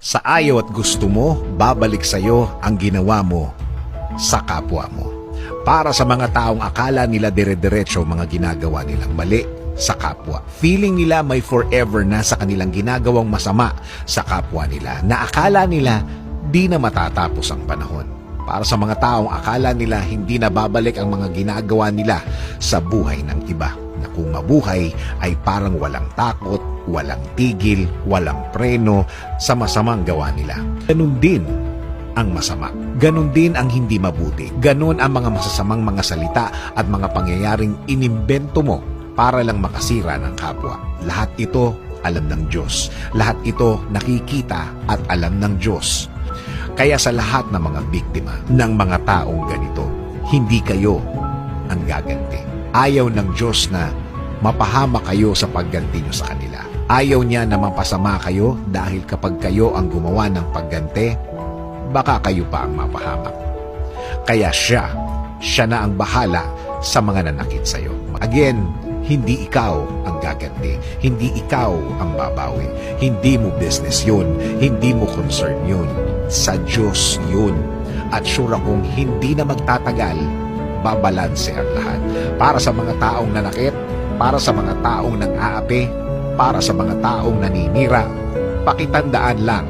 Sa ayaw at gusto mo, babalik sa'yo ang ginawa mo sa kapwa mo. Para sa mga taong akala nila dire-diretso mga ginagawa nilang mali sa kapwa. Feeling nila may forever na sa kanilang ginagawang masama sa kapwa nila, na akala nila di na matatapos ang panahon. Para sa mga taong akala nila hindi na babalik ang mga ginagawa nila sa buhay ng iba, na kung mabuhay ay parang walang takot, walang tigil, walang preno sa masamang gawa nila. Ganun din ang masama. Ganun din ang hindi mabuti. Ganun ang mga masasamang mga salita at mga pangyayaring inimbento mo para lang makasira ng kapwa. Lahat ito alam ng Diyos. Lahat ito nakikita at alam ng Diyos. Kaya sa lahat ng mga biktima ng mga taong ganito, hindi kayo ang gaganti. Ayaw ng Diyos na mapahama kayo sa pagganti nyo sa kanila. Ayaw niya na mapasama kayo dahil kapag kayo ang gumawa ng pagganti, baka kayo pa ang mapahamak. Kaya siya na ang bahala sa mga nanakit sa'yo. Again, hindi ikaw ang gaganti. Hindi ikaw ang babawi. Hindi mo business yun. Hindi mo concern yun. Sa Diyos yun. At sure akong hindi na magtatagal, babalanse ang lahat. Para sa mga taong nanakit, para sa mga taong nang-aapi, para sa mga taong naninira, pakitandaan lang,